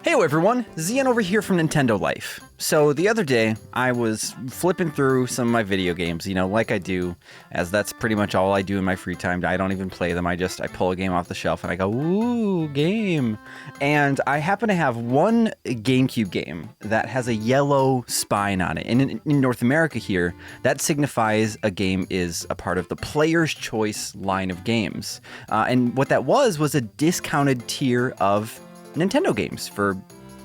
Hey everyone, Zian over here from Nintendo Life. So the other day, I was flipping through some of my video games, like I do, as that's pretty much all I do in my free time. I don't even play them, I pull a game off the shelf and I go, ooh, game. And I happen to have one GameCube game that has a yellow spine on it. And in North America here, that signifies a game is a part of the Player's Choice line of games. And what that was a discounted tier of Nintendo games for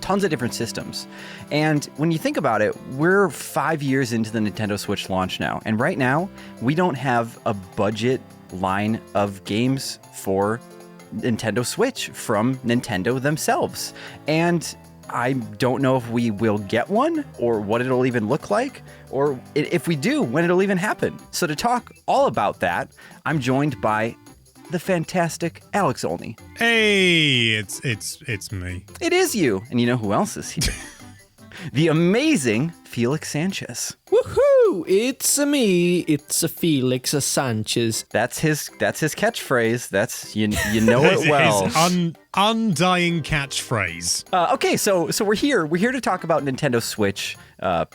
tons of different systems. And when you think about it, we're 5 years into the Nintendo Switch launch now. And right now, we don't have a budget line of games for Nintendo Switch from Nintendo themselves. And I don't know if we will get one or what it'll even look like, or if we do, when it'll even happen. So to talk all about that, I'm joined by the fantastic Alex Olney. Hey, it's me. It is you. And you know who else is here? The amazing Felix Sanchez. Woohoo! It's me. It's a Felix Sanchez. That's his catchphrase. That's you know it well. His undying catchphrase. Okay, so we're here. We're here to talk about Nintendo Switch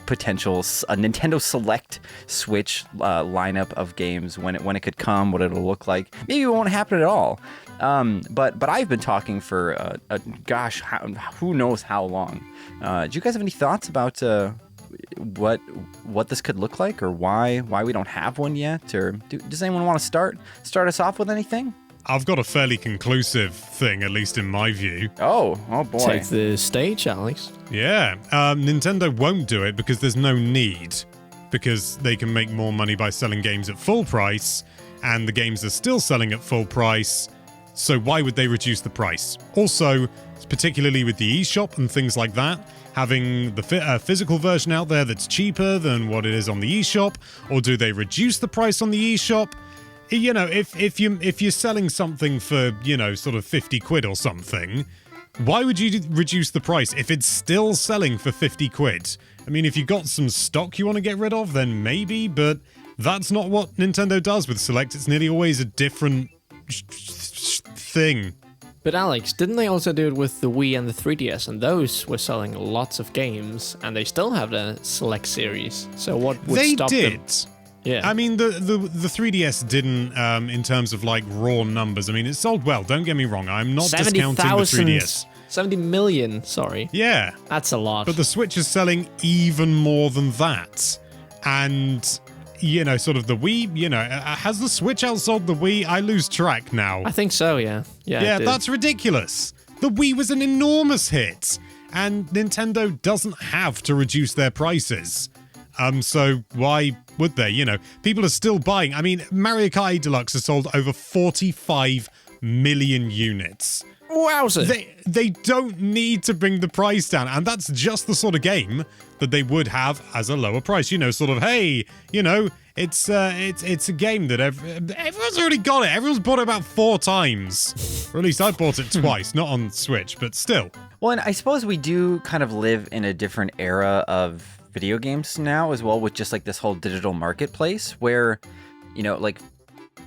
potential, a Nintendo Select Switch lineup of games, when it could come, what it'll look like. Maybe it won't happen at all. But I've been talking for who knows how long. Do you guys have any thoughts about what this could look like, or why we don't have one yet? Or does anyone want to start us off with anything? I've got a fairly conclusive thing, at least in my view. Oh boy. Take the stage, Alex. Yeah, Nintendo won't do it because there's no need. Because they can make more money by selling games at full price, and the games are still selling at full price, so why would they reduce the price? Also, particularly with the eShop and things like that, having the physical version out there that's cheaper than what it is on the eShop, or do they reduce the price on the eShop? If you're selling something for, sort of 50 quid or something, why would you reduce the price if it's still selling for 50 quid? I mean, if you got some stock you want to get rid of, then maybe, but that's not what Nintendo does with Select. It's nearly always a different thing. But Alex, didn't they also do it with the Wii and the 3DS? And those were selling lots of games, and they still have the Select series. So what would stop them? They did. Yeah. I mean, the 3DS didn't, in terms of, raw numbers. I mean, it sold well, don't get me wrong. I'm not discounting the 3DS. 70 million, sorry. Yeah. That's a lot. But the Switch is selling even more than that. And, sort of the Wii, has the Switch outsold the Wii? I lose track now. I think so, yeah. Yeah, that's ridiculous. The Wii was an enormous hit. And Nintendo doesn't have to reduce their prices. So why would they? People are still buying. I mean, Mario Kart 8 Deluxe has sold over 45 million units. Wowza. They don't need to bring the price down. And that's just the sort of game that they would have as a lower price. Sort of, hey, it's a game that everyone's already got it. Everyone's bought it about 4 times. Or at least I bought it twice, not on Switch, but still. Well, and I suppose we do kind of live in a different era of video games now as well, with just this whole digital marketplace where,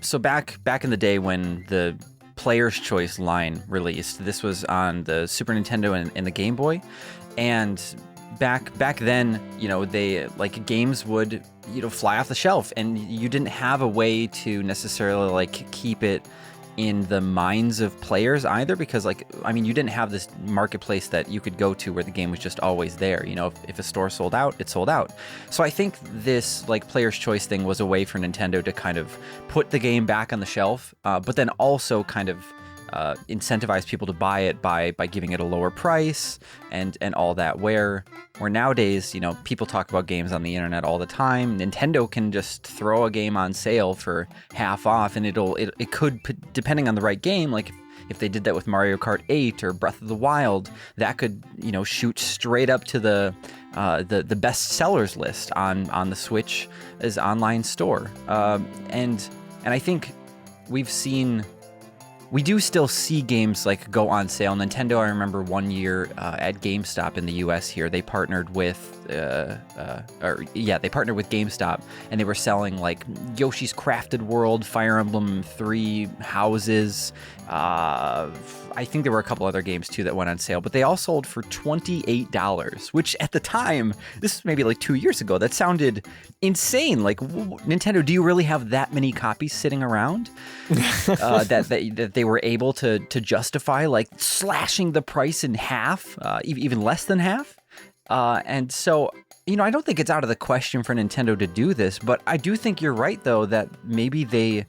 so back in the day when the Player's Choice line released, this was on the Super Nintendo and the Game Boy, and back then, they games would fly off the shelf, and you didn't have a way to necessarily keep it in the minds of players either, because you didn't have this marketplace that you could go to where the game was just always there. If a store sold out, it sold out. So I think this Player's Choice thing was a way for Nintendo to kind of put the game back on the shelf, but then also kind of incentivize people to buy it by giving it a lower price and all that, where nowadays, people talk about games on the internet all the time. Nintendo can just throw a game on sale for half off, and it could, depending on the right game, if they did that with Mario Kart 8 or Breath of the Wild, that could, shoot straight up to the best sellers list on the Switch's online store. And I think we do still see games go on sale. Nintendo, I remember one year at GameStop in the US here, they partnered with they partnered with GameStop, and they were selling like Yoshi's Crafted World, Fire Emblem 3 houses. I think there were a couple other games too that went on sale, but they all sold for $28, which at the time, this is maybe like 2 years ago, that sounded insane. Like, Nintendo, do you really have that many copies sitting around that they were able to justify like slashing the price in half, even less than half? And so, I don't think it's out of the question for Nintendo to do this, but I do think you're right, though, that maybe they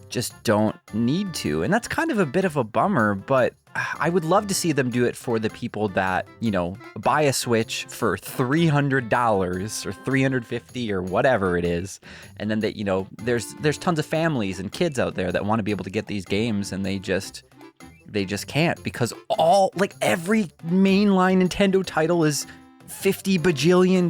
just don't need to. And that's kind of a bit of a bummer, but I would love to see them do it for the people that, buy a Switch for $300 or $350 or whatever it is. And then that, there's tons of families and kids out there that want to be able to get these games, and they just can't, because every mainline Nintendo title is $50 bajillion,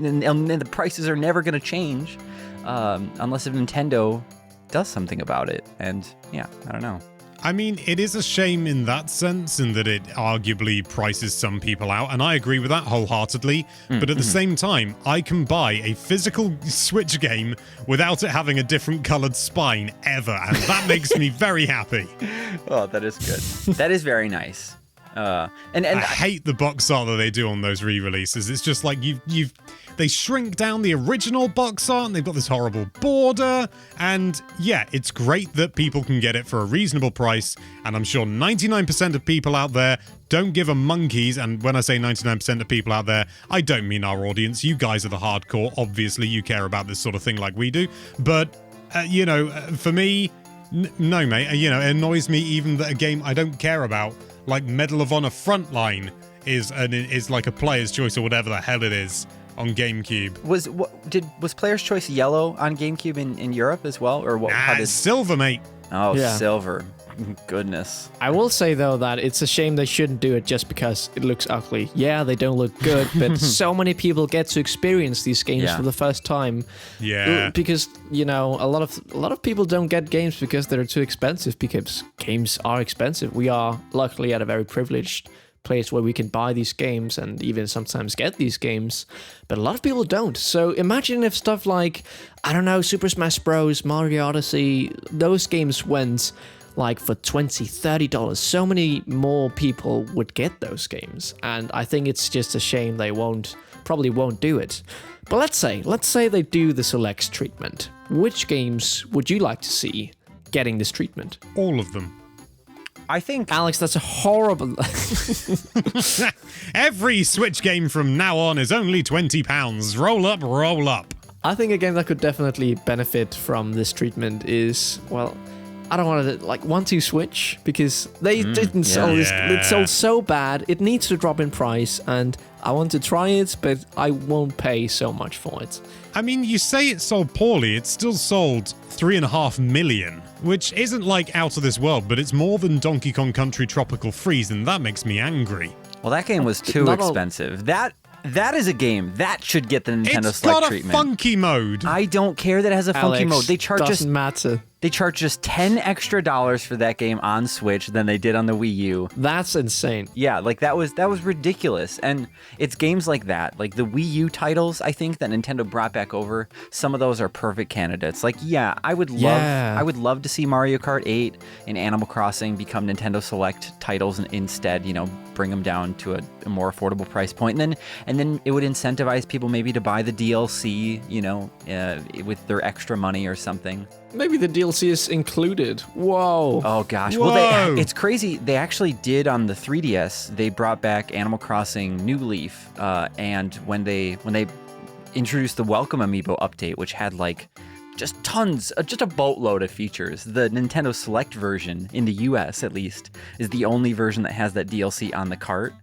and the prices are never going to change unless if Nintendo does something about it. And yeah, I don't know. I mean, it is a shame in that sense, in that it arguably prices some people out, and I agree with that wholeheartedly. But at the same time, I can buy a physical Switch game without it having a different colored spine ever, and that makes me very happy. Oh, that is good. That is very nice. And I hate the box art that they do on those re-releases. It's just like they shrink down the original box art, and they've got this horrible border. And yeah, it's great that people can get it for a reasonable price, and I'm sure 99% of people out there don't give a monkeys. And when I say 99% of people out there, I don't mean our audience. You guys are the hardcore. Obviously, you care about this sort of thing like we do. But, for me, no, mate. It annoys me even that a game I don't care about, like Medal of Honor Frontline, is like a player's choice or whatever the hell it is on GameCube. Was Player's Choice yellow on GameCube in Europe as well, or what? Nah, it's silver, mate. Oh, yeah. Silver. Goodness. I will say though that it's a shame they shouldn't do it just because it looks ugly. Yeah, they don't look good, but so many people get to experience these games for the first time. Yeah. Because a lot of people don't get games because they're too expensive, because games are expensive. We are luckily at a very privileged place where we can buy these games and even sometimes get these games, but a lot of people don't. So imagine if stuff like, I don't know, Super Smash Bros, Mario Odyssey, those games went like for $20, $30, so many more people would get those games. And I think it's just a shame they probably won't do it. But let's say they do the selects treatment. Which games would you like to see getting this treatment? All of them. I think, Alex, that's a horrible. Every Switch game from now on is only £20. Roll up, roll up. I think a game that could definitely benefit from this treatment is, well, I don't want to, like, 1-2 Switch, because they didn't sell this. It sold so bad. It needs to drop in price, and I want to try it, but I won't pay so much for it. I mean, you say it sold poorly. It still sold 3.5 million, which isn't like out of this world, but it's more than Donkey Kong Country Tropical Freeze, and that makes me angry. Well, that game was too expensive. That is a game that should get the Nintendo Select treatment. It's got a funky mode. I don't care that it has a funky mode. They charge doesn't matter. They charged us $10 extra for that game on Switch than they did on the Wii U. That's insane. Yeah, like that was ridiculous. And it's games like that, like the Wii U titles, I think, that Nintendo brought back over. Some of those are perfect candidates. Like, yeah, I would love to see Mario Kart 8 and Animal Crossing become Nintendo Select titles and instead, bring them down to a more affordable price point. And then it would incentivize people maybe to buy the DLC, with their extra money or something. Maybe the DLC is included. Whoa. Oh, gosh. Whoa. Well, it's crazy. They actually did on the 3DS. They brought back Animal Crossing New Leaf. And when they introduced the Welcome Amiibo update, which had like just a boatload of features. The Nintendo Select version, in the US at least, is the only version that has that DLC on the cart.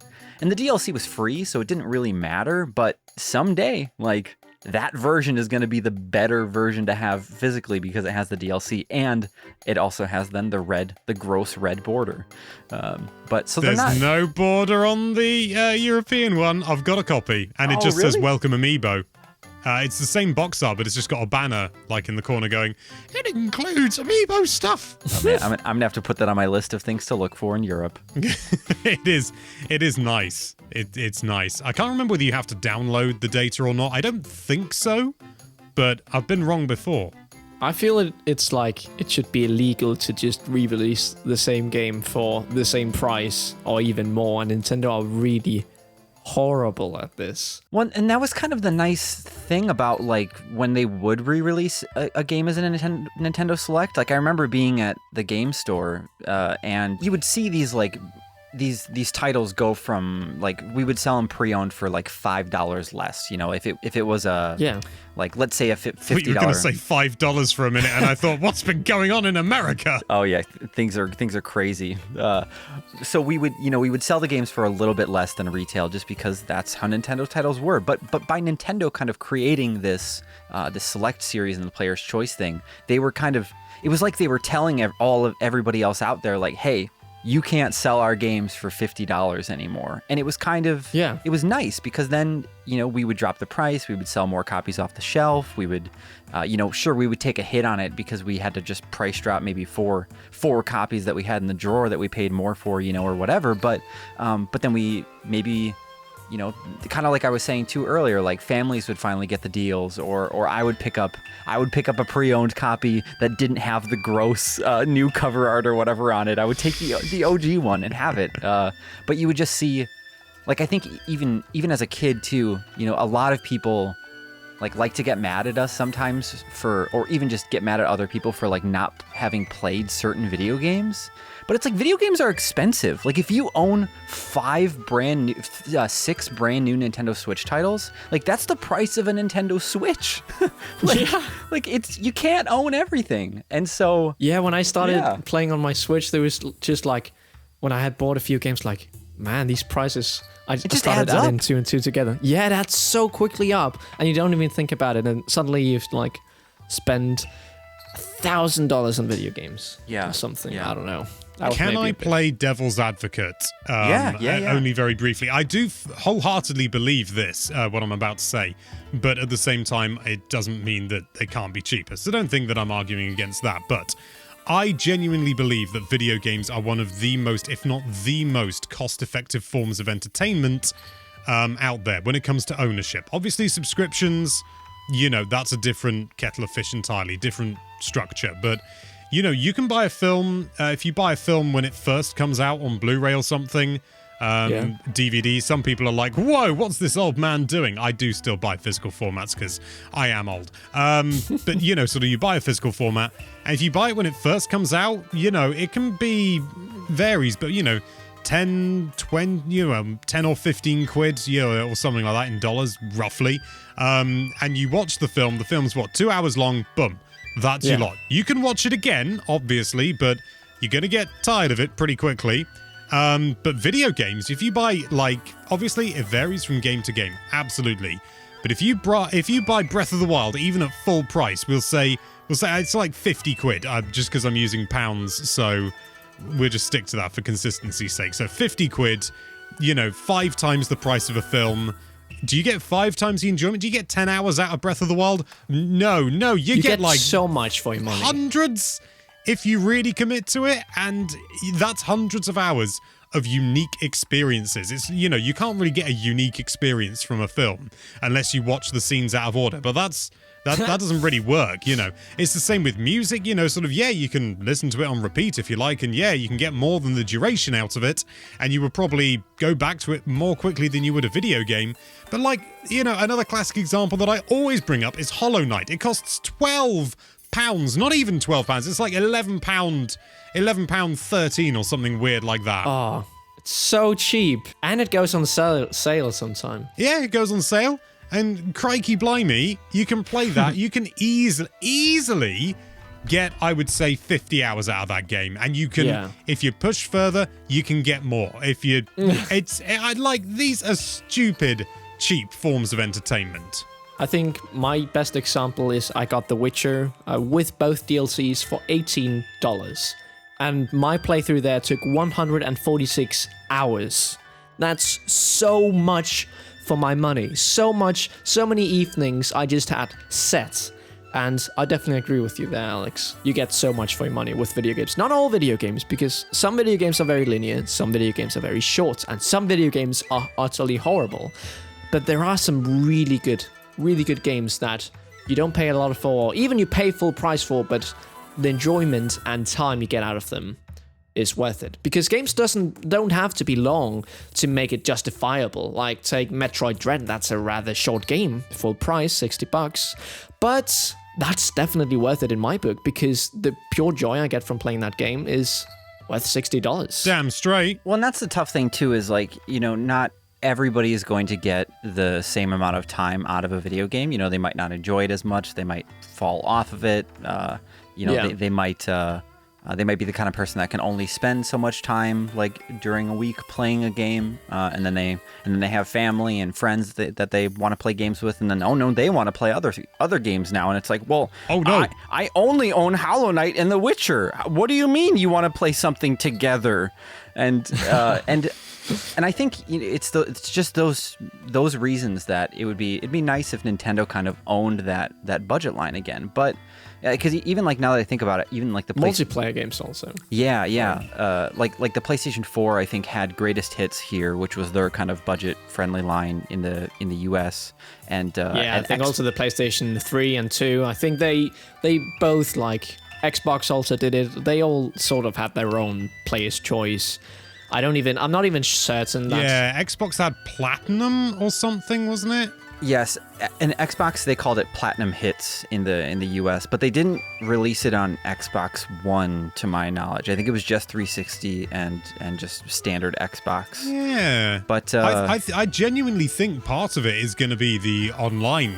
And the DLC was free, so it didn't really matter. But someday, like, that version is going to be the better version to have physically because it has the DLC and it also has then the gross red border. But so there's no border on the European one. I've got a copy, and it just says Welcome Amiibo. It's the same box art, but it's just got a banner like in the corner going, "It includes Amiibo stuff." Oh, man, I'm gonna have to put that on my list of things to look for in Europe. It is nice. It's nice. I can't remember whether you have to download the data or not. I don't think so, but I've been wrong before. I feel it's like it should be illegal to just re-release the same game for the same price or even more, and Nintendo are really horrible at this. Well, and that was kind of the nice thing about like when they would re-release a game as a Nintendo Select. Like I remember being at the game store and you would see these like these titles go from like we would sell them pre-owned for like $5 less. You know, if it was a like let's say a $50. You were going to say $5 for a minute, and I thought, what's been going on in America? Oh yeah, things are crazy. So we would sell the games for a little bit less than retail, just because that's how Nintendo titles were. But by Nintendo kind of creating this Select series and the Player's Choice thing, they were kind of, it was like they were telling everybody else out there, like, hey, you can't sell our games for $50 anymore. And it was kind of, it was nice because then, we would drop the price, we would sell more copies off the shelf, we would, sure, we would take a hit on it because we had to just price drop maybe four copies that we had in the drawer that we paid more for, or whatever. But then we maybe, kind of like I was saying too earlier, like families would finally get the deals, or I would pick up a pre-owned copy that didn't have the gross new cover art or whatever on it. I would take the OG one and have it. But you would just see, like I think even as a kid too, a lot of people like to get mad at us sometimes or even just get mad at other people for like not having played certain video games. But it's like video games are expensive. Like if you own 6 brand new Nintendo Switch titles, like that's the price of a Nintendo Switch. Like you can't own everything. And so when I started playing on my Switch, there was just like when I had bought a few games, like man, these prices. I started adding 2 and 2 together. Yeah, that's so quickly up, and you don't even think about it, and suddenly you've like spend $1,000 on video games. Or something. Yeah. I don't know. Can I play devil's advocate? Only very briefly. I do wholeheartedly believe this, what I'm about to say, but at the same time, it doesn't mean that they can't be cheaper. So don't think that I'm arguing against that. But I genuinely believe that video games are one of the most, if not the most, cost-effective forms of entertainment out there when it comes to ownership. Obviously, subscriptions, that's a different kettle of fish entirely, different structure. But you can buy a film, if you buy a film when it first comes out on Blu-ray or something, DVD, some people are like, whoa, what's this old man doing? I do still buy physical formats because I am old. But, sort of you buy a physical format, and if you buy it when it first comes out, it can be, varies, but, 10, 20, 10 or 15 quid, or something like that in dollars, roughly. And you watch the film's 2 hours long, boom. That's your lot. You can watch it again, obviously, but you're going to get tired of it pretty quickly. But video games, if you buy, obviously it varies from game to game, absolutely. But if you buy Breath of the Wild, even at full price, we'll say it's like 50 quid, just because I'm using pounds, so we'll just stick to that for consistency's sake. So 50 quid, 5 times the price of a film. Do you get 5 times the enjoyment? Do you get 10 hours out of Breath of the Wild? No, you get like so much for your money. Hundreds if you really commit to it, and that's hundreds of hours of unique experiences. It's you can't really get a unique experience from a film unless you watch the scenes out of order. But that doesn't really work, It's the same with music, you can listen to it on repeat if you like, and you can get more than the duration out of it, and you would probably go back to it more quickly than you would a video game. But another classic example that I always bring up is Hollow Knight. It costs £12, not even £12, it's like £11 13 or something weird like that. Oh, it's so cheap. And it goes on sale sometime. Yeah, it goes on sale. And crikey blimey, you can play that. You can easily get, I would say, 50 hours out of that game. And you can, if you push further, you can get more. These are stupid, cheap forms of entertainment. I think my best example is I got The Witcher with both DLCs for $18. And my playthrough there took 146 hours. That's so much for my money. So many evenings I just had set And I definitely agree with you there, Alex. You get so much for your money with video games. Not all video games, because some video games are very linear, some video games are very short, and some video games are utterly horrible. But there are some really good games that you don't pay a lot for, or even you pay full price for, but the enjoyment and time you get out of them is worth it. Because games don't have to be long to make it justifiable. Like, take Metroid Dread, that's a rather short game, full price, $60. But that's definitely worth it in my book, because the pure joy I get from playing that game is worth $60. Damn straight. Well, and that's the tough thing too, is like, not everybody is going to get the same amount of time out of a video game. They might not enjoy it as much. They might fall off of it. They might be the kind of person that can only spend so much time, like during a week, playing a game, and then they have family and friends that they want to play games with, and then they want to play other games now, and it's like, well, oh no, I only own Hollow Knight and The Witcher. What do you mean you want to play something together? And and I think it's just those reasons that it'd be nice if Nintendo kind of owned that budget line again, but. Because even like now that I think about it, even like the multiplayer games also. Yeah. Like the PlayStation 4, I think had Greatest Hits here, which was their kind of budget-friendly line in the US. And I think also the PlayStation 3 and 2. I think they both, like, Xbox also did it. They all sort of had their own player's choice. I'm not even certain that. Yeah, Xbox had Platinum or something, wasn't it? Yes, and Xbox, they called it Platinum Hits in the US, but they didn't release it on Xbox One, to my knowledge. I think it was just 360 and just standard Xbox. Yeah, but I genuinely think part of it is going to be the online,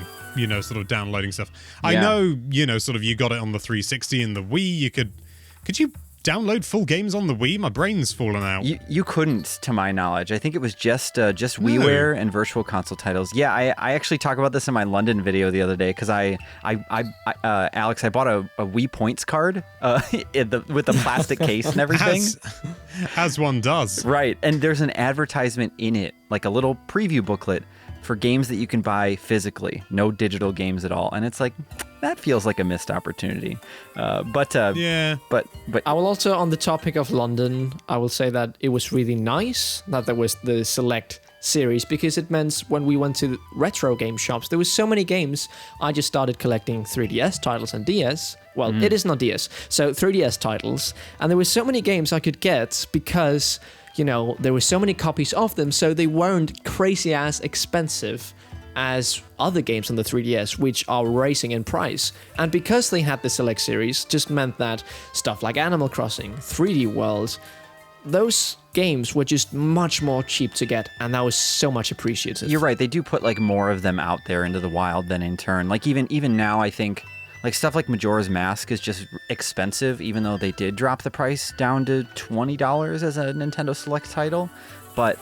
sort of downloading stuff. Yeah. I know, sort of you got it on the 360 and the Wii. Could you download full games on the Wii? My brain's fallen out. You couldn't, to my knowledge. I think it was just WiiWare and Virtual Console titles. Yeah, I actually talked about this in my London video the other day, because Alex, I bought a Wii Points card with the plastic case and everything. As one does. Right, and there's an advertisement in it, like a little preview booklet for games that you can buy physically, no digital games at all. And it's like, that feels like a missed opportunity. But I will also, on the topic of London, I will say that it was really nice that there was the Select series, because it meant when we went to retro game shops, there was so many games. I just started collecting 3DS titles and DS. Well, it is not DS, so 3DS titles. And there were so many games I could get because, there were so many copies of them, so they weren't crazy ass expensive as other games on the 3DS, which are racing in price. And because they had the Select series, just meant that stuff like Animal Crossing, 3D World, those games were just much more cheap to get, and that was so much appreciated. You're right, they do put like more of them out there into the wild than in turn. Like even now, I think like stuff like Majora's Mask is just expensive, even though they did drop the price down to $20 as a Nintendo Select title. But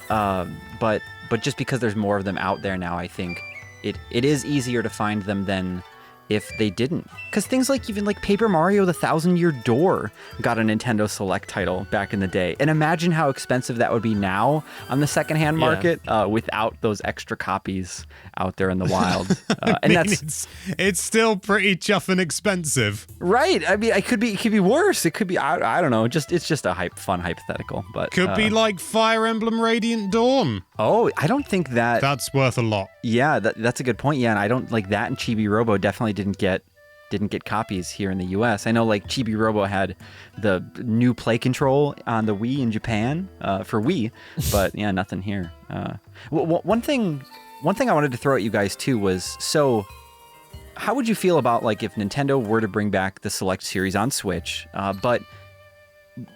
just because there's more of them out there now, I think it is easier to find them than if they didn't. Because things like even like Paper Mario the Thousand Year Door got a Nintendo Select title back in the day. And imagine how expensive that would be now on the secondhand market without those extra copies out there in the wild. It's still pretty chuffing expensive. Right. I mean, it could be worse. It could be, I don't know. It's just a fun hypothetical. But could be like Fire Emblem Radiant Dawn. Oh, I don't think that's worth a lot. Yeah, that's a good point. Yeah, and I don't like that, and Chibi Robo definitely didn't get copies here in the US. I know like Chibi Robo had the new play control on the Wii in Japan for Wii, but yeah, nothing here. One thing I wanted to throw at you guys too was, so how would you feel about like if Nintendo were to bring back the Select series on Switch, but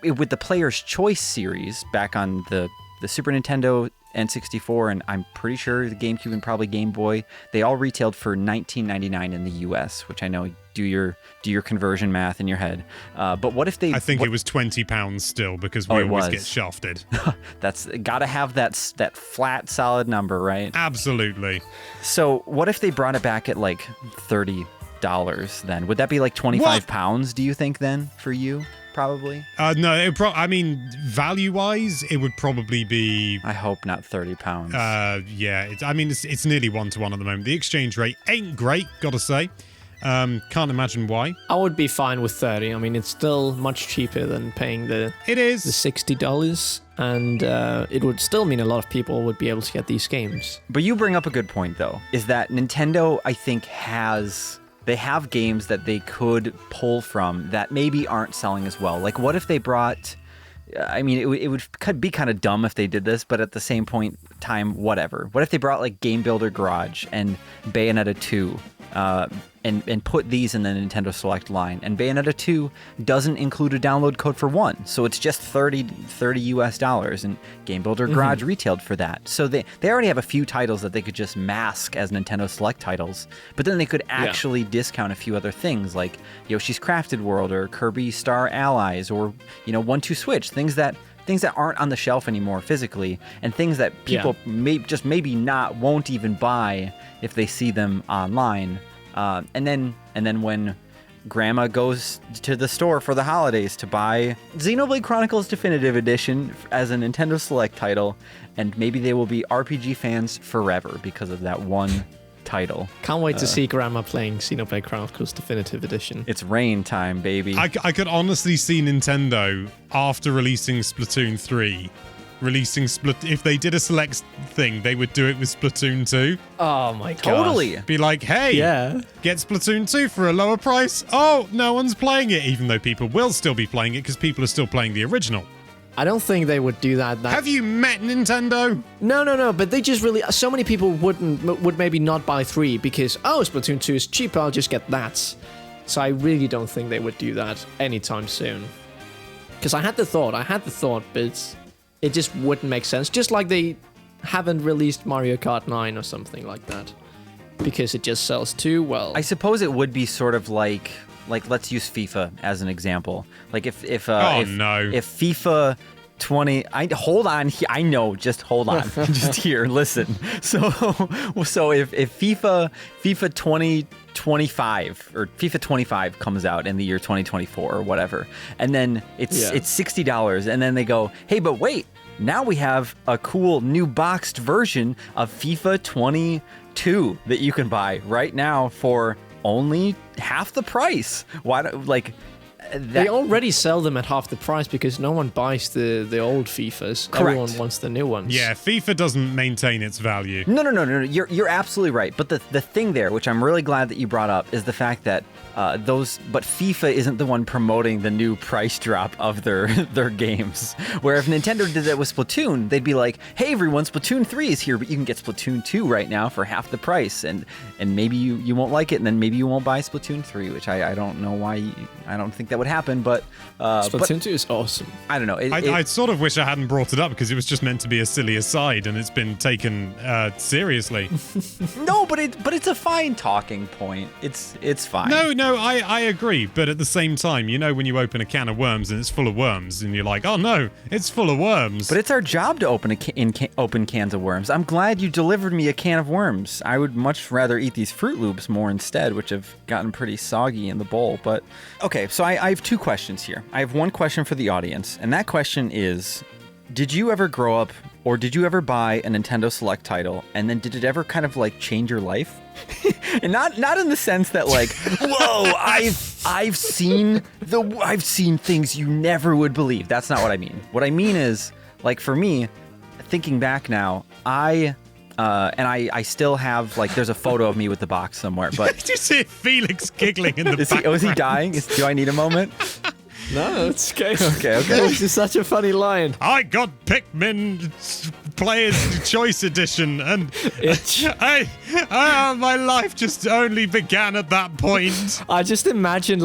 with the Player's Choice series back on the Super Nintendo, N64, and I'm pretty sure the GameCube and probably Game Boy, they all retailed for $19.99 in the US, which I know do your conversion math in your head. But what if they? I think it was £20 still, because we always get shafted. That's gotta have that flat solid number, right? Absolutely. So what if they brought it back at like $30 then? Would that be like £25? Do you think then for you? Probably. No, value-wise, it would probably be. I hope not £30. Yeah, it's nearly 1-to-1 at the moment. The exchange rate ain't great, gotta say. Can't imagine why. I would be fine with 30. I mean, it's still much cheaper than paying the It is. $60, and it would still mean a lot of people would be able to get these games. But you bring up a good point, though, is that Nintendo, I think, they have games that they could pull from that maybe aren't selling as well. Like, what if they brought... I mean, it would be kind of dumb if they did this, but at the same point time, whatever. What if they brought, like, Game Builder Garage and Bayonetta 2 and put these in the Nintendo Select line? And Bayonetta 2 doesn't include a download code for 1, so it's just $30 US, and Game Builder Garage retailed for that. So they already have a few titles that they could just mask as Nintendo Select titles, but then they could actually discount a few other things like Yoshi's Crafted World or Kirby Star Allies or 1-2 Switch, things that aren't on the shelf anymore physically, and things that people maybe won't even buy if they see them online. And then when Grandma goes to the store for the holidays to buy Xenoblade Chronicles Definitive Edition as a Nintendo Select title, and maybe they will be RPG fans forever because of that one title. Can't wait to see Grandma playing Xenoblade Chronicles Definitive Edition. It's rain time, baby. I could honestly see Nintendo, after releasing Splatoon 3, if they did a Select thing, they would do it with Splatoon 2. Oh my god. Totally. Be like, hey, get Splatoon 2 for a lower price. Oh, no one's playing it, even though people will still be playing it because people are still playing the original. I don't think they would do that. Have you met Nintendo? No, but they just really... So many people would maybe not buy 3 because, Splatoon 2 is cheaper, I'll just get that. So I really don't think they would do that anytime soon. Because I had the thought, but it just wouldn't make sense. Just like they haven't released Mario Kart 9 or something like that. Because it just sells too well. I suppose it would be sort of like let's use FIFA as an example. Like if FIFA 20 hold on, I know, just hold on. Just here, listen. So if FIFA 2025 or FIFA 25 comes out in the year 2024 or whatever, and then it's $60, and then they go, hey, but wait, now we have a cool new boxed version of FIFA 22 that you can buy right now for only half the price. Why don't they already sell them at half the price because no one buys the old FIFAs. Correct. Everyone wants the new ones. Yeah, FIFA doesn't maintain its value. No. You're absolutely right. But the thing there, which I'm really glad that you brought up, is the fact that but FIFA isn't the one promoting the new price drop of their games. Where if Nintendo did that with Splatoon, they'd be like, hey everyone, Splatoon 3 is here, but you can get Splatoon 2 right now for half the price, and maybe you won't like it, and then maybe you won't buy Splatoon 3, which I don't know why. I don't think that would happen, but Splatoon 2 is awesome. I don't know. I sort of wish I hadn't brought it up because it was just meant to be a silly aside, and it's been taken seriously. No, but it's a fine talking point. It's fine. No, I agree, but at the same time, when you open a can of worms and it's full of worms, and you're like, oh no, it's full of worms. But it's our job to open open cans of worms. I'm glad you delivered me a can of worms. I would much rather eat these Fruit Loops more instead, which have gotten pretty soggy in the bowl. But okay, so I have two questions here. I have one question for the audience, and that question is, did you ever grow up, or did you ever buy a Nintendo Select title, and then did it ever kind of change your life? And not in the sense that whoa, I've seen things you never would believe. That's not what I mean. What I mean is, for me, thinking back now, I still have there's a photo of me with the box somewhere. But did you see Felix giggling in the background? Is he dying? Do I need a moment? No, it's okay. Okay. This is such a funny line. I got Pikmin Player's Choice Edition, and my life just only began at that point. I just imagine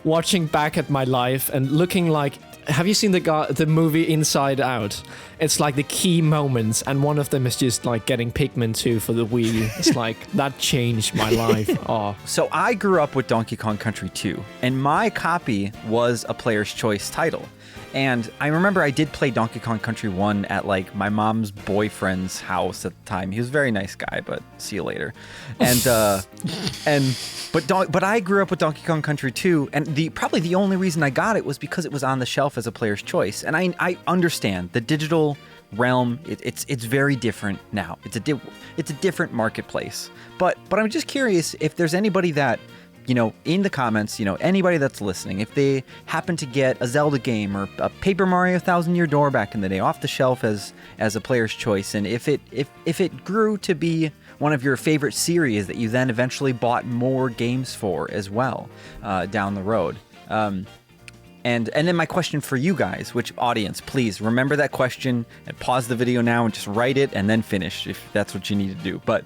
watching back at my life and looking have you seen the movie Inside Out? It's the key moments, and one of them is just getting Pikmin 2 for the Wii. It's that changed my life. Oh. So I grew up with Donkey Kong Country 2, and my copy was a Player's Choice title. And I remember I did play Donkey Kong Country 1 at my mom's boyfriend's house at the time. He was a very nice guy, but see you later. And but I grew up with Donkey Kong Country 2, and probably the only reason I got it was because it was on the shelf as a Player's Choice. And I understand the digital realm. It's very different now. It's a different marketplace. But I'm just curious if there's anybody that in the comments, anybody that's listening, if they happen to get a Zelda game or a Paper Mario Thousand Year Door back in the day off the shelf as a player's choice, and if it grew to be one of your favorite series that you then eventually bought more games for as well down the road. And then my question for you guys, which audience, please remember that question and pause the video now and just write it and then finish if that's what you need to do. But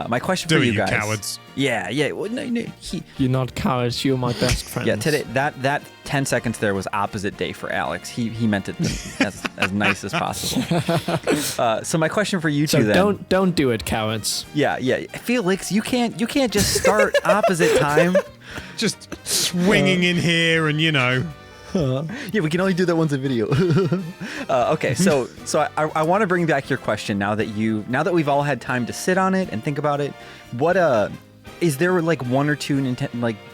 my question for you guys, cowards. Yeah. Well, no, You're not cowards. You're my best friends. Yeah, today that 10 seconds there was opposite day for Alex. He meant it as nice as possible. So my question for you two then. Don't do it, cowards. Yeah. Felix, you can't just start opposite time. Just swinging in here and Yeah, we can only do that once a video. Okay, so I want to bring back your question now that we've all had time to sit on it and think about it. What is there like one or two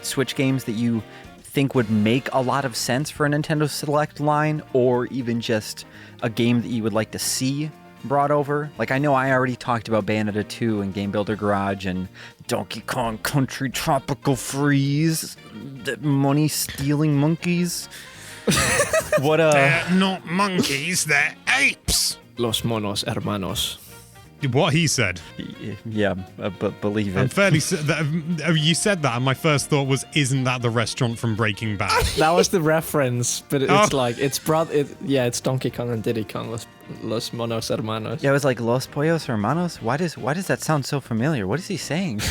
Switch games that you think would make a lot of sense for a Nintendo Select line, or even just a game that you would like to see brought over? Like, I know I already talked about Bayonetta 2 and Game Builder Garage and Donkey Kong Country Tropical Freeze, the money-stealing monkeys. They're not monkeys, they're apes. Los monos hermanos. What he said. Yeah, but believe it. I'm fairly you said that, and my first thought was, isn't that the restaurant from Breaking Bad? That was the reference, but it's Donkey Kong and Diddy Kong, Los monos hermanos. Yeah, it was like Los Pollos Hermanos. Why does that sound so familiar? What is he saying?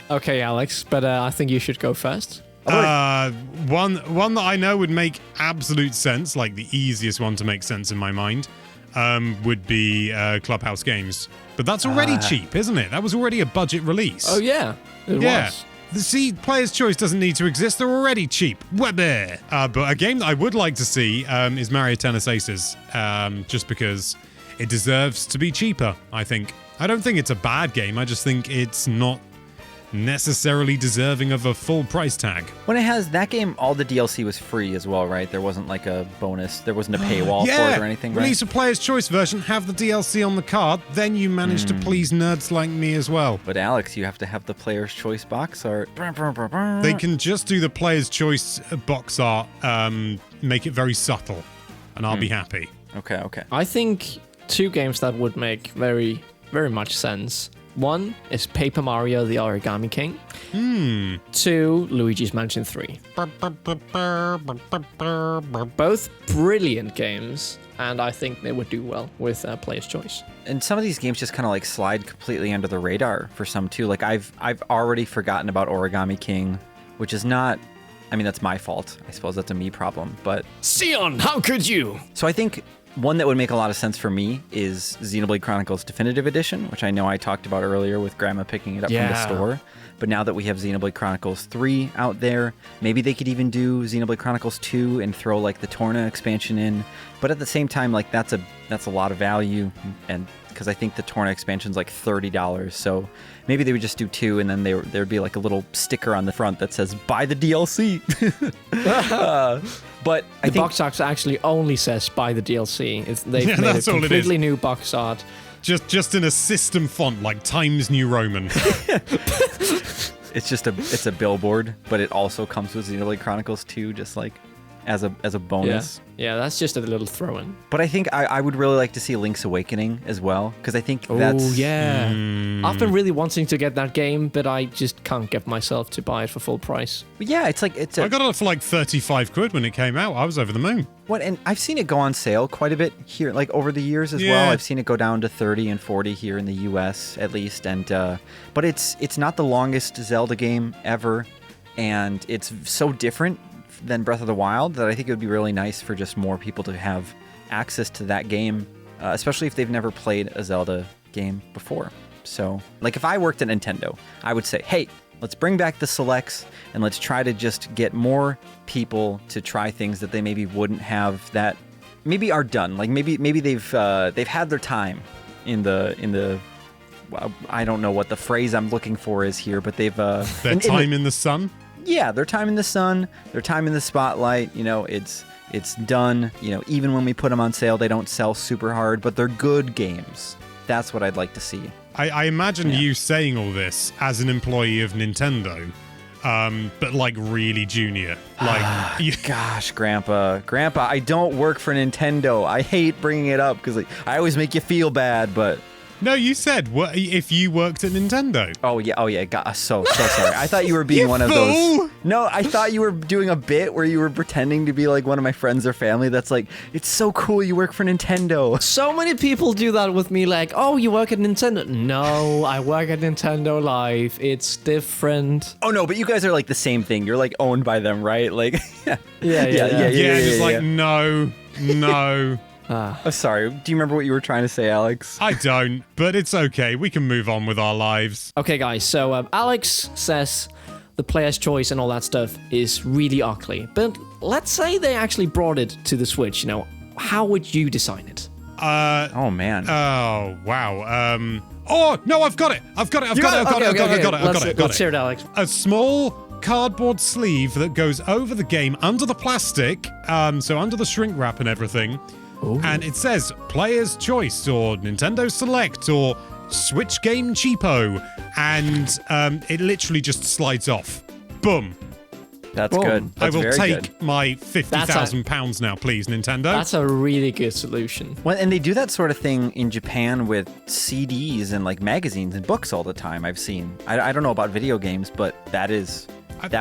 Okay, Alex, but I think you should go first. One that I know would make absolute sense, like the easiest one to make sense in my mind, would be Clubhouse Games. But that's already cheap, isn't it? That was already a budget release. Oh, yeah. It was. See, Player's Choice doesn't need to exist. They're already cheap. But a game that I would like to see is Mario Tennis Aces, just because it deserves to be cheaper, I think. I don't think it's a bad game. I just think it's not necessarily deserving of a full price tag. When it has that game, all the DLC was free as well, right? There wasn't like a bonus. There wasn't a paywall for it or anything, right? Release a Player's Choice version, have the DLC on the card, then you manage to please nerds like me as well. But Alex, you have to have the Player's Choice box art. They can just do the Player's Choice box art, make it very subtle, and I'll be happy. Okay. I think two games that would make very, very much sense. One is Paper Mario: The Origami King. Two, Luigi's Mansion 3. Both brilliant games, and I think they would do well with Player's Choice. And some of these games just kind of like slide completely under the radar for some too. Like I've already forgotten about Origami King, which is not. I mean, that's my fault. I suppose that's a me problem. But Sion, how could you? So I think one that would make a lot of sense for me is Xenoblade Chronicles Definitive Edition, which I know I talked about earlier with Grandma picking it up from the store. But now that we have Xenoblade Chronicles 3 out there, maybe they could even do Xenoblade Chronicles 2 and throw like the Torna expansion in. But at the same time, like that's a lot of value, and because I think the Torna expansion's like $30. So maybe they would just do 2, and then there'd be like a little sticker on the front that says "Buy the DLC." But I think the box art actually only says "Buy the DLC." They've made a completely new box art. Just in a system font like Times New Roman. It's a billboard, but it also comes with Xenoblade Chronicles 2, just like as a bonus. Yeah, that's just a little throw-in. But I think I would really like to see Link's Awakening as well, because I think that's... Oh, yeah. I've been really wanting to get that game, but I just can't get myself to buy it for full price. Yeah, I got it for like 35 quid when it came out. I was over the moon. And I've seen it go on sale quite a bit here, like over the years as well. I've seen it go down to 30 and 40 here in the US at least. And but it's not the longest Zelda game ever, and it's so different than Breath of the Wild that I think it would be really nice for just more people to have access to that game, especially if they've never played a Zelda game before. So, like, if I worked at Nintendo, I would say, hey, let's bring back the selects and let's try to just get more people to try things that they maybe wouldn't have, that maybe are done. Like maybe they've had their time in the well, I don't know what the phrase I'm looking for is here, but they've their time in the sun. Yeah, their time in the sun, their time in the spotlight. You know, it's done. You know, even when we put them on sale, they don't sell super hard, but they're good games. That's what I'd like to see. I imagine you saying all this as an employee of Nintendo. but like really junior. Like, Gosh, Grandpa, I don't work for Nintendo. I hate bringing it up because I always make you feel bad, but... No, you said if you worked at Nintendo. Oh yeah. God, so sorry. I thought you were being You one of fool! those. No, I thought you were doing a bit where you were pretending to be like one of my friends or family. That's like, it's so cool you work for Nintendo. So many people do that with me, like, oh, you work at Nintendo. No, I work at Nintendo Live. It's different. Oh no, but you guys are like the same thing. You're like owned by them, right? Like, Yeah. Just like, no. Oh, sorry. Do you remember what you were trying to say, Alex? I don't, but it's okay. We can move on with our lives. Okay, guys, so Alex says the player's choice and all that stuff is really ugly. But let's say they actually brought it to the Switch, how would you design it? Oh man. Oh, wow. Oh, no, I've got it. I've got it. Let's hear it, Alex. A small cardboard sleeve that goes over the game under the plastic, so under the shrink wrap and everything. Ooh. And it says Player's Choice or Nintendo Select or Switch Game Cheapo. And it literally just slides off. Boom. That's Boom. good. That's I will very take good. my £50,000 now, please, Nintendo. That's a really good solution. Well, and they do that sort of thing in Japan with CDs and like magazines and books all the time. I've seen. I don't know about video games, but that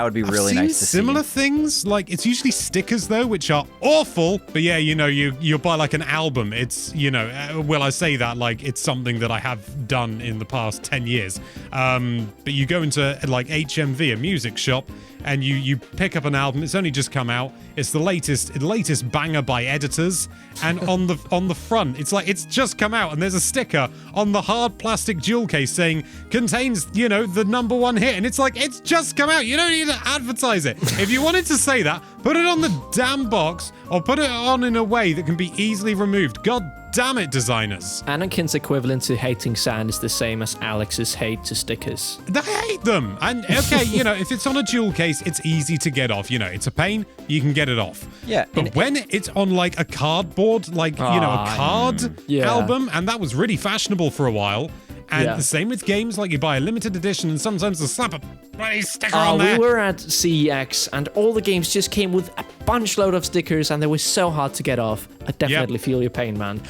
would be really I've seen nice to see. similar things, like it's usually stickers though, which are awful. But yeah, you'll buy like an album. It's well, I say that like it's something that I have done in the past 10 years. But you go into like HMV, a music shop, and you pick up an album. It's only just come out. It's the latest banger by Editors, and on the front, it's just come out, and there's a sticker on the hard plastic jewel case saying contains the #1 hit, and it's like it's just come out. You don't need to advertise it. If you wanted to say that, put it on the damn box or put it on in a way that can be easily removed. God damn it, designers. Anakin's equivalent to hating sand is the same as Alex's hate to stickers. I hate them. And okay, if it's on a jewel case, it's easy to get off. It's a pain. You can get it off. Yeah, But when it's on like a cardboard, like, a card yeah. album, and that was really fashionable for a while. And Yeah. the same with games, like you buy a limited edition and sometimes they'll slap a bloody sticker on We there. were at CEX and all the games just came with a bunch load of stickers and they were so hard to get off. I definitely feel your pain, man.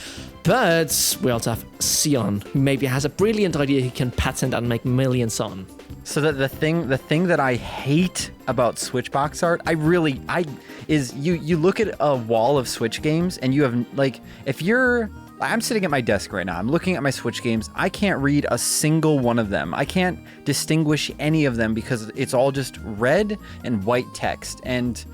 But we also have Sion, who maybe has a brilliant idea he can patent and make millions on. So the thing that I hate about Switch box art, is you look at a wall of Switch games and you have like I'm sitting at my desk right now. I'm looking at my Switch games. I can't read a single one of them. I can't distinguish any of them because it's all just red and white text, and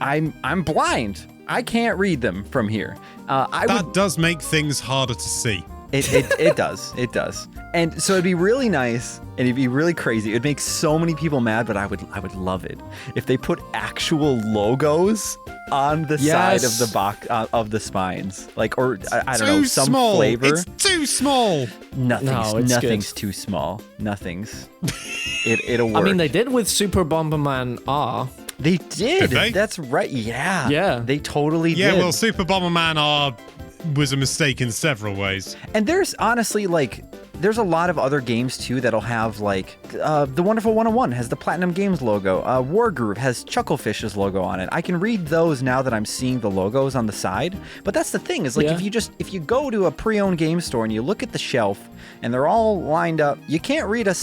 I'm blind. I can't read them from here. That does make things harder to see. It does. And so it'd be really nice and it'd be really crazy. It'd make so many people mad, but I would love it if they put actual logos on the side of the box of the spines, like, or I don't know, some small. flavor. It's too small. Nothing's too small. It'll work. I mean, they did with Super Bomberman R. They did. Did they? That's right. Yeah. Yeah. They totally did. Yeah, well, Super Bomberman R was a mistake in several ways. And there's honestly there's a lot of other games too that'll have The Wonderful 101 has the Platinum Games logo. Wargroove has Chucklefish's logo on it. I can read those now that I'm seeing the logos on the side. But that's the thing is if you go to a pre-owned game store and you look at the shelf and they're all lined up, you can't read a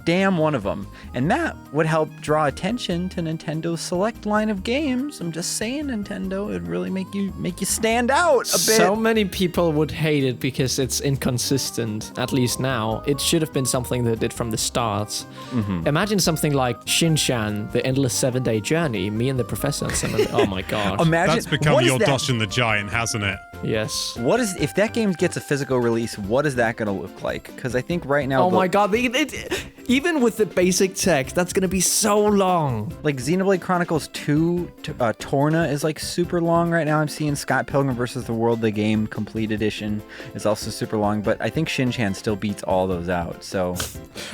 damn one of them. And that would help draw attention to Nintendo's select line of games. I'm just saying, Nintendo, it'd really make you stand out a bit. So many people would hate it because it's inconsistent, at least now. It should have been something they did from the start. Mm-hmm. Imagine something like Shin-Chan, The Endless 7-Day Journey, me and the Professor and some of the, oh my gosh. Imagine, That's become what is your that? Doshin the Giant, hasn't it? Yes. What is, if that game gets a physical release, what is that going to look like? Because I think right now... Oh my god, even with the basic text, that's going to be so long. Like Xenoblade Chronicles 2 Torna is like super long right now. I'm seeing Scott Pilgrim vs. the World, the game complete edition is also super long, but I think Shin-Chan still beats all those out, so...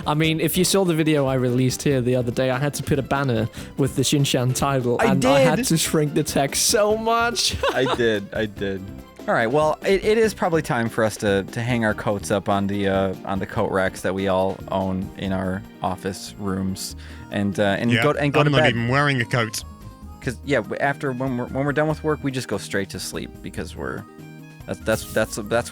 I mean, if you saw the video I released here the other day, I had to put a banner with the Shin-Chan title, I had to shrink the text so much. I did. All right. Well, it is probably time for us to hang our coats up on the coat racks that we all own in our office rooms, and go I'm to not bed. even wearing a coat. Because after when we're done with work, we just go straight to sleep because that's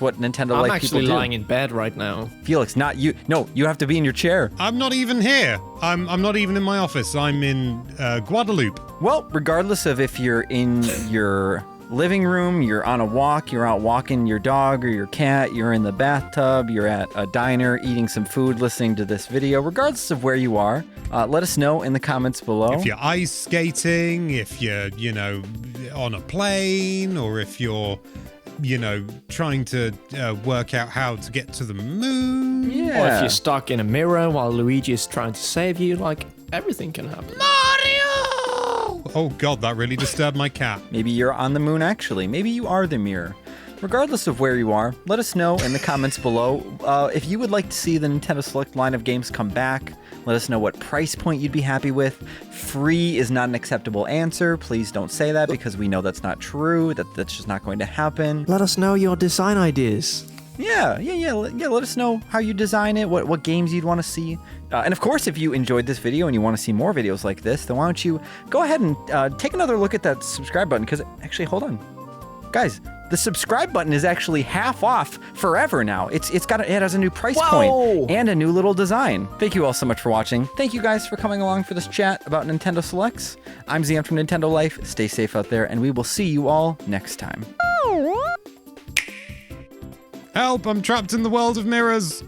what Nintendo I'm Life people actually do. lying in bed right now. Felix, not you. No, you have to be in your chair. I'm not even here. I'm not even in my office. I'm in Guadeloupe. Well, regardless of if you're in your living room, you're on a walk, you're out walking your dog or your cat, you're in the bathtub, you're at a diner eating some food, listening to this video, regardless of where you are, let us know in the comments below. If you're ice skating, if you're, on a plane, or if you're, trying to work out how to get to the moon. Yeah. Or if you're stuck in a mirror while Luigi is trying to save you, like, everything can happen. Oh god, that really disturbed my cat. Maybe you're on the moon actually. Maybe you are the mirror. Regardless of where you are, let us know in the comments below. If you would like to see the Nintendo Select line of games come back, let us know what price point you'd be happy with. Free is not an acceptable answer. Please don't say that because we know that's not true. That's just not going to happen. Let us know your design ideas. Yeah. Let us know how you design it, what games you'd want to see. And of course, if you enjoyed this video and you want to see more videos like this, then why don't you go ahead and take another look at that subscribe button? Because actually, hold on, guys, the subscribe button is actually half off forever now. It has a new price point and a new little design. Thank you all so much for watching. Thank you guys for coming along for this chat about Nintendo Selects. I'm Zian from Nintendo Life. Stay safe out there, and we will see you all next time. Help, I'm trapped in the world of mirrors.